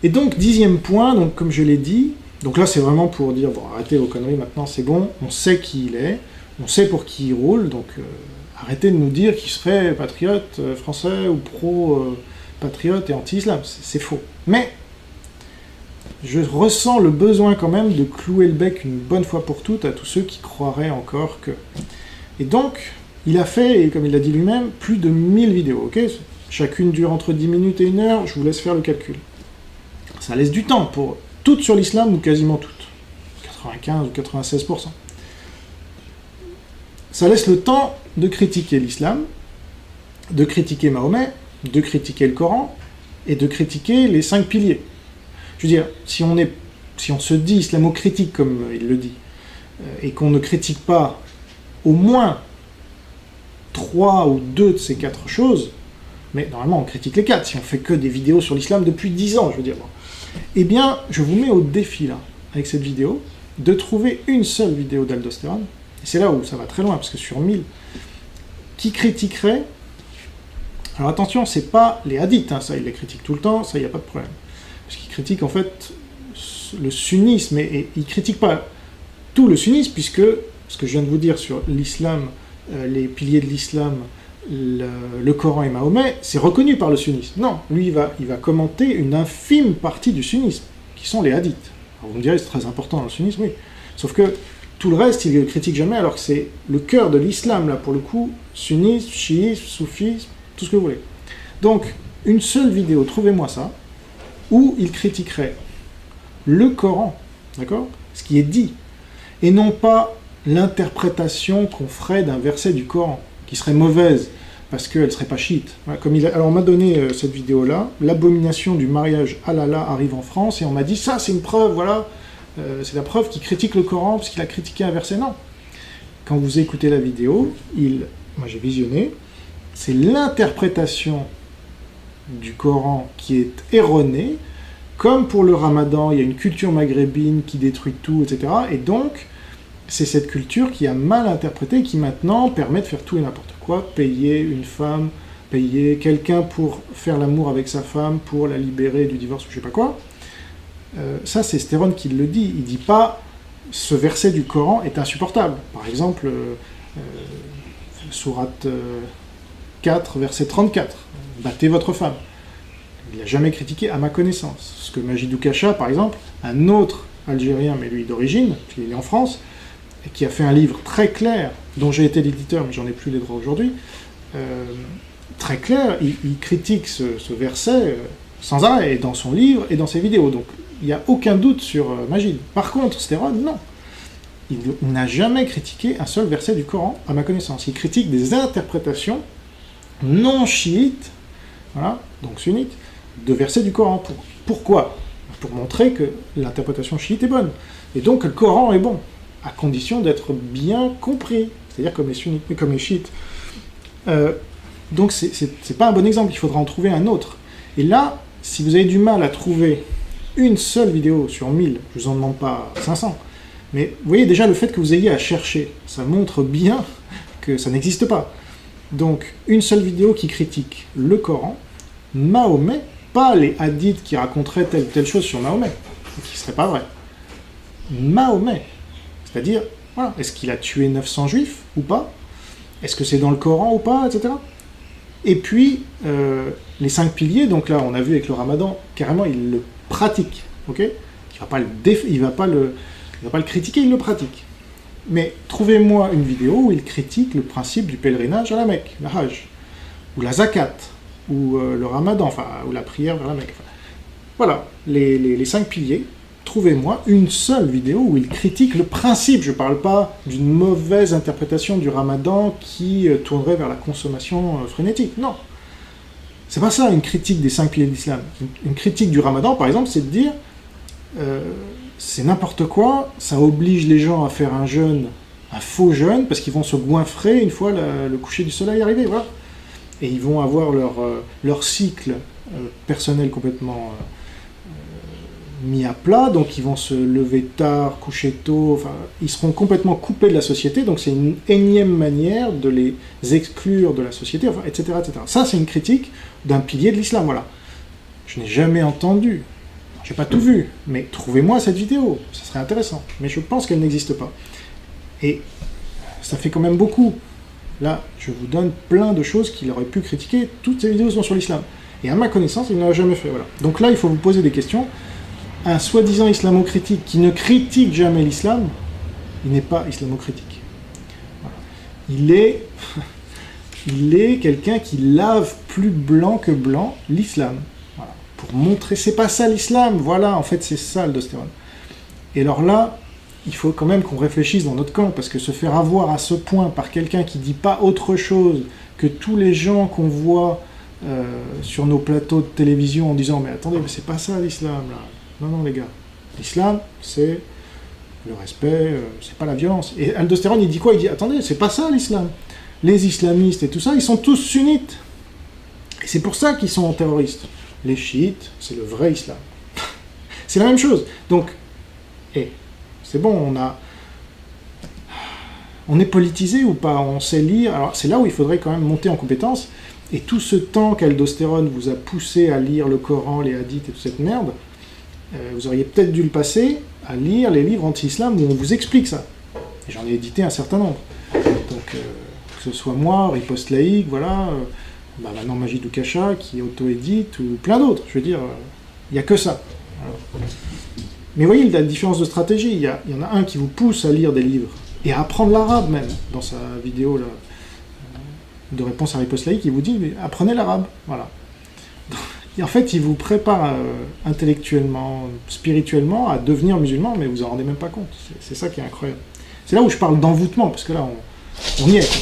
Et donc, 10e point, donc, comme je l'ai dit, donc là c'est vraiment pour dire, bon, arrêtez vos conneries maintenant, c'est bon, on sait qui il est, on sait pour qui il roule, donc arrêtez de nous dire qu'il serait patriote français ou pro-patriote et anti-islam, c'est faux. Mais je ressens le besoin quand même de clouer le bec une bonne fois pour toutes à tous ceux qui croiraient encore que... Et donc, il a fait, et comme il l'a dit lui-même, plus de 1000 vidéos, ok? Chacune dure entre 10 minutes et 1 heure, je vous laisse faire le calcul. Ça laisse du temps pour toutes sur l'islam, ou quasiment toutes. 95 ou 96%. Ça laisse le temps de critiquer l'islam, de critiquer Mahomet, de critiquer le Coran, et de critiquer les 5 piliers. Je veux dire, si on se dit islamo-critique, comme il le dit, et qu'on ne critique pas au moins 3 ou 2 de ces 4 choses, mais normalement on critique les 4, si on fait que des vidéos sur l'islam depuis 10 ans, je veux dire, eh bien, je vous mets au défi, là, avec cette vidéo, de trouver une seule vidéo d'Aldostéron, et c'est là où ça va très loin, parce que sur 1000, qui critiquerait... Alors attention, c'est pas les hadiths, hein, ça il les critique tout le temps, ça il n'y a pas de problème. Parce qu'il critique en fait le sunnisme, et il ne critique pas tout le sunnisme, puisque ce que je viens de vous dire sur l'islam, les piliers de l'islam, le Coran et Mahomet, c'est reconnu par le sunnisme. Non, lui il va commenter une infime partie du sunnisme, qui sont les hadiths. Alors vous me direz, c'est très important dans le sunnisme, oui. Sauf que tout le reste, il ne le critique jamais, alors que c'est le cœur de l'islam, là pour le coup, sunnisme, chiisme, soufisme, tout ce que vous voulez. Donc, une seule vidéo, trouvez-moi ça, où il critiquerait le Coran, d'accord, ce qui est dit, et non pas l'interprétation qu'on ferait d'un verset du Coran, qui serait mauvaise, parce qu'elle ne serait pas chiite. Voilà, alors on m'a donné cette vidéo-là, l'abomination du mariage halala arrive en France, et on m'a dit, ça c'est une preuve, voilà, c'est la preuve qu'il critique le Coran, parce qu'il a critiqué un verset. Non. Quand vous écoutez la vidéo, moi j'ai visionné, c'est l'interprétation du Coran qui est erronée, comme pour le Ramadan, il y a une culture maghrébine qui détruit tout, etc. Et donc, c'est cette culture qui a mal interprété, qui maintenant permet de faire tout et n'importe quoi, payer une femme, payer quelqu'un pour faire l'amour avec sa femme, pour la libérer du divorce ou je sais pas quoi. Ça, c'est Stéron qui le dit. Il dit pas « ce verset du Coran est insupportable ». Par exemple, sourate 4, verset 34, « battez votre femme ». Il n'a jamais critiqué à ma connaissance. Ce que Majidou Kacha, par exemple, un autre Algérien, mais lui d'origine, qui est en France, et qui a fait un livre très clair, dont j'ai été l'éditeur, mais j'en ai plus les droits aujourd'hui, très clair, il critique ce verset sans arrêt, et dans son livre, et dans ses vidéos. Donc, il n'y a aucun doute sur Majid. Par contre, Stéron, non. Il n'a jamais critiqué un seul verset du Coran, à ma connaissance. Il critique des interprétations non chiites, voilà, donc sunnites, de versets du Coran. Pourquoi? Pour montrer que l'interprétation chiite est bonne. Et donc que le Coran est bon, à condition d'être bien compris, c'est-à-dire comme les sunnites, mais comme les chiites. Donc c'est pas un bon exemple, il faudra en trouver un autre. Et là, si vous avez du mal à trouver une seule vidéo sur 1000, je vous en demande pas 500, mais vous voyez déjà le fait que vous ayez à chercher, ça montre bien que ça n'existe pas. Donc, une seule vidéo qui critique le Coran, Mahomet, pas les hadiths qui raconteraient telle ou telle chose sur Mahomet, qui ne serait pas vrai. Mahomet, c'est-à-dire, voilà, est-ce qu'il a tué 900 juifs ou pas? Est-ce que c'est dans le Coran ou pas, etc. Et puis, les 5 piliers, donc là, on a vu avec le Ramadan, carrément, il le pratique, ok? Il va pas le critiquer, il le pratique. Mais trouvez-moi une vidéo où il critique le principe du pèlerinage à la Mecque, la Hajj, ou la Zakat, ou le Ramadan, enfin, ou la prière vers la Mecque. Enfin, voilà, les 5 piliers. Trouvez-moi une seule vidéo où il critique le principe. Je ne parle pas d'une mauvaise interprétation du Ramadan qui tournerait vers la consommation frénétique. Non. C'est pas ça, une critique des 5 piliers de l'islam. Une critique du Ramadan, par exemple, c'est de dire c'est n'importe quoi, ça oblige les gens à faire un jeûne, un faux jeûne, parce qu'ils vont se goinfrer une fois le coucher du soleil arrivé, voilà. Et ils vont avoir leur cycle personnel complètement mis à plat, donc ils vont se lever tard, coucher tôt, enfin, ils seront complètement coupés de la société, donc c'est une énième manière de les exclure de la société, enfin, etc., etc. Ça, c'est une critique d'un pilier de l'islam, voilà. Je n'ai jamais entendu, j'ai pas tout vu, mais trouvez-moi cette vidéo, ça serait intéressant. Mais je pense qu'elle n'existe pas. Et ça fait quand même beaucoup. Là, je vous donne plein de choses qu'il aurait pu critiquer. Toutes ces vidéos sont sur l'islam. Et à ma connaissance, il ne l'a jamais fait. Voilà. Donc là, il faut vous poser des questions. Un soi-disant islamo-critique qui ne critique jamais l'islam, il n'est pas islamo-critique. Voilà. Il est quelqu'un qui lave plus blanc que blanc l'islam. Voilà. Pour montrer, c'est pas ça l'islam, voilà, en fait c'est ça l'aldostérone. Et alors là, il faut quand même qu'on réfléchisse dans notre camp, parce que se faire avoir à ce point par quelqu'un qui dit pas autre chose que tous les gens qu'on voit sur nos plateaux de télévision en disant « Mais attendez, mais c'est pas ça l'islam, là. Non, non, les gars. L'islam, c'est le respect, c'est pas la violence. » Et Aldostérone, il dit quoi? Il dit « Attendez, c'est pas ça l'islam. Les islamistes et tout ça, ils sont tous sunnites. Et c'est pour ça qu'ils sont terroristes. Les chiites, c'est le vrai islam. » C'est la même chose. Donc, c'est bon, on est politisé ou pas, on sait lire. Alors c'est là où il faudrait quand même monter en compétence. Et tout ce temps qu'Aldostérone vous a poussé à lire le Coran, les hadiths et toute cette merde, vous auriez peut-être dû le passer à lire les livres anti-islam où on vous explique ça. Et j'en ai édité un certain nombre. Donc que ce soit moi, Riposte Laïque, voilà, maintenant Majid Oukasha qui auto-édite, ou plein d'autres. Je veux dire, il n'y a que ça. Alors, mais vous voyez, il y a une différence de stratégie. Il y en a un qui vous pousse à lire des livres, et à apprendre l'arabe même, dans sa vidéo là, de réponse à Riposte Laïque, il vous dit, mais apprenez l'arabe, voilà. Et en fait, il vous prépare intellectuellement, spirituellement, à devenir musulman, mais vous en rendez même pas compte. C'est ça qui est incroyable. C'est là où je parle d'envoûtement, parce que là, on y est, quoi.